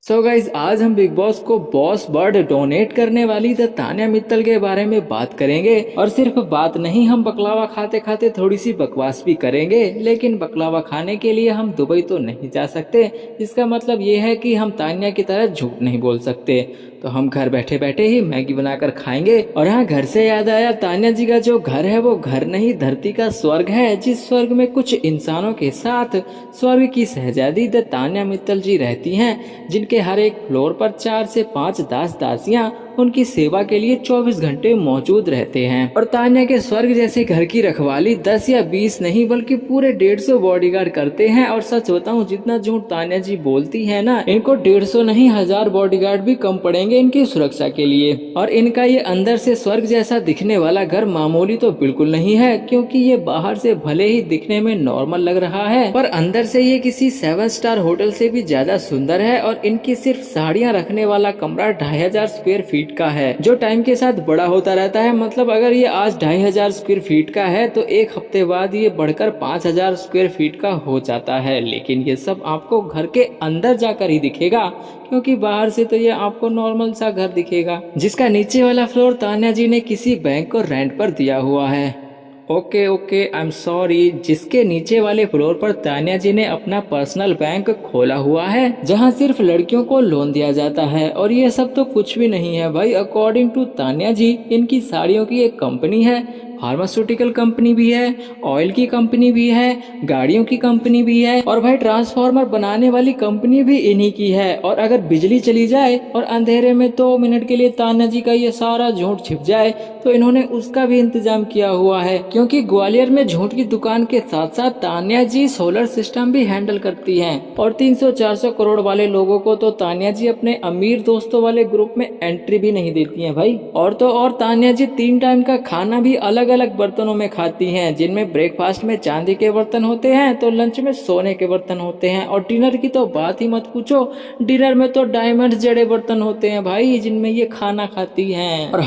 So guys आज हम big boss को बॉस बर्ड डोनेट करने वाली द तान्या मित्तल के बारे में बात करेंगे। और सिर्फ बात नहीं, हम बकलावा खाते खाते थोड़ी सी बकवास भी करेंगे। लेकिन बकलावा खाने के लिए हम दुबई तो नहीं जा सकते। इसका मतलब ये है कि हम तान्या की तरह झूठ नहीं बोल सकते। तो हम घर बैठे बैठे ही मैगी बनाकर खाएंगे। और हाँ, घर से याद आया, तान्या जी का जो घर है वो घर नहीं धरती का स्वर्ग है, जिस स्वर्ग में कुछ इंसानों के साथ स्वर्ग की शहजादी द तान्या मित्तल जी रहती हैं, जिनके हर एक फ्लोर पर 4 से 5 दास दासियां उनकी सेवा के लिए 24 घंटे मौजूद रहते हैं। और तान्या के स्वर्ग जैसे घर की रखवाली 10 या 20 नहीं बल्कि पूरे 150 बॉडीगार्ड करते हैं। और सच बताऊं, जितना झूठ तान्या जी बोलती है ना, इनको 150 नहीं 1000 बॉडीगार्ड भी कम पड़ेंगे इनकी सुरक्षा के लिए। और इनका ये अंदर से स्वर्ग जैसा दिखने वाला घर मामूली तो बिल्कुल नहीं है, क्योंकि ये बाहर से भले ही दिखने में नॉर्मल लग रहा है, पर अंदर से ये किसी 7 स्टार होटल से भी ज्यादा सुंदर है। और इनकी सिर्फ साड़ियाँ रखने वाला कमरा 2500 स्क्वायर फीट का है, जो टाइम के साथ बड़ा होता रहता है। मतलब अगर ये आज 2500 स्क्वायर फीट का है तो एक हफ्ते बाद ये बढ़कर 5000 स्क्वायर फीट का हो जाता है। लेकिन ये सब आपको घर के अंदर जाकर ही दिखेगा, क्योंकि बाहर से तो ये आपको नॉर्मल सा घर दिखेगा, जिसका नीचे वाला फ्लोर तान्या जी ने किसी बैंक को रेंट पर दिया हुआ है। ओके आई एम सॉरी, जिसके नीचे वाले फ्लोर पर तान्या जी ने अपना पर्सनल बैंक खोला हुआ है, जहां सिर्फ लड़कियों को लोन दिया जाता है। और ये सब तो कुछ भी नहीं है भाई। अकॉर्डिंग टू तान्या जी, इनकी साड़ियों की एक कंपनी है, फार्मास्यूटिकल कंपनी भी है, ऑयल की कंपनी भी है, गाड़ियों की कंपनी भी है, और भाई ट्रांसफार्मर बनाने वाली कंपनी भी इन्हीं की है। और अगर बिजली चली जाए और अंधेरे में 2 मिनट के लिए तान्या जी का ये सारा झूठ छिप जाए तो इन्होंने उसका भी इंतजाम किया हुआ है, क्योंकि ग्वालियर में झूठ की दुकान के साथ साथ तान्या जी सोलर सिस्टम भी हैंडल करती हैं। और 300-400 करोड़ वाले लोगों को तो तान्या जी अपने अमीर दोस्तों वाले ग्रुप में एंट्री भी नहीं देती हैं भाई। और तो और तान्या जी 3 टाइम का खाना भी अलग अलग बर्तनों में खाती हैं, जिनमें ब्रेकफास्ट में चांदी के बर्तन होते हैं तो लंच में सोने के बर्तन होते हैं। और डिनर की तो बात ही मत पूछो, डिनर में तो डायमंड जड़े बर्तन होते हैं भाई, जिनमें ये खाना खाती हैं। और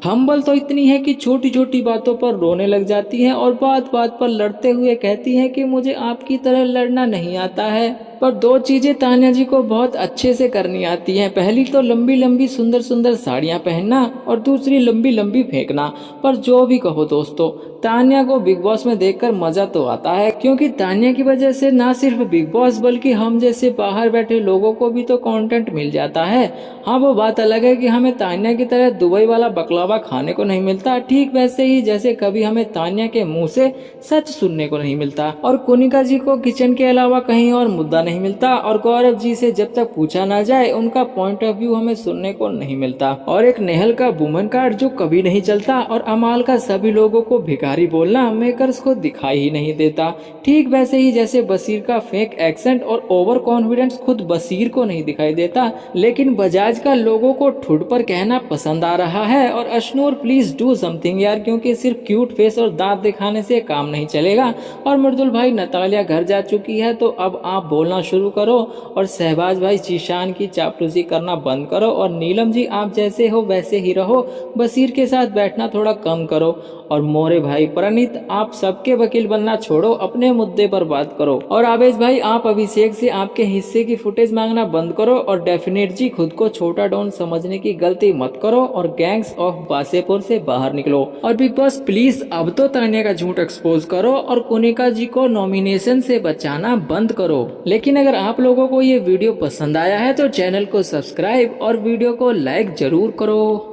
हम्बल तो इतनी है कि छोटी छोटी बातों पर रोने लग जाती हैं, और बात बात पर लड़ते हुए कहती हैं कि मुझे आपकी तरह लड़ना नहीं आता है। पर 2 चीजें तान्या जी को बहुत अच्छे से करनी आती हैं। पहली तो लंबी लंबी सुंदर सुंदर साड़ियां पहनना, और दूसरी लंबी लंबी फेंकना। पर जो भी कहो दोस्तों, तान्या को बिग बॉस में देखकर मजा तो आता है, क्योंकि तान्या की वजह से ना सिर्फ बिग बॉस बल्कि हम जैसे बाहर बैठे लोगों को भी तो कंटेंट मिल जाता है। हाँ, वो बात अलग है कि हमें तान्या की तरह दुबई वाला बकलावा खाने को नहीं मिलता, ठीक वैसे ही जैसे कभी हमें तान्या के मुंह से सच सुनने को नहीं मिलता, और कोनिका जी को किचन के अलावा कहीं और मुद्दा नहीं मिलता, और गौरव जी से जब तक पूछा ना जाए उनका पॉइंट ऑफ व्यू हमें सुनने को नहीं मिलता, और एक नेहल का वुमन कार्ड जो कभी नहीं चलता, और अमाल का सभी लोगों को भिखारी बोलना मेकर्स को दिखाई ही नहीं देता। ठीक वैसे ही जैसे बसीर का फेक एक्सेंट और ओवर कॉन्फिडेंस खुद बसीर को नहीं दिखाई देता, लेकिन बजाज का लोगों को ठुड पर कहना पसंद आ रहा है। और अशनूर प्लीज डू समथिंग यार, क्योंकि सिर्फ क्यूट फेस और दांत दिखाने से काम नहीं चलेगा। और मृदुल भाई, नतालिया घर जा चुकी है तो अब आप बोलना शुरू करो, और शहबाज भाई शीशान की चापलूसी करना बंद करो, और नीलम जी आप जैसे हो वैसे ही रहो, बसीर के साथ बैठना थोड़ा कम करो। और मोरे भाई प्रणीत, आप सबके वकील बनना छोड़ो, अपने मुद्दे पर बात करो। और आवेश भाई, आप अभिषेक से आपके हिस्से की फुटेज मांगना बंद करो। और डेफिनेट जी, खुद को छोटा डॉन समझने की गलती मत करो, और गैंग्स ऑफ बासेपुर से बाहर निकलो। और बिग बॉस प्लीज अब तो तान्या का झूठ एक्सपोज करो, और कोनिका जी को नॉमिनेशन से बचाना बंद करो। लेकिन अगर आप लोगों को ये वीडियो पसंद आया है तो चैनल को सब्सक्राइब और वीडियो को लाइक जरूर करो।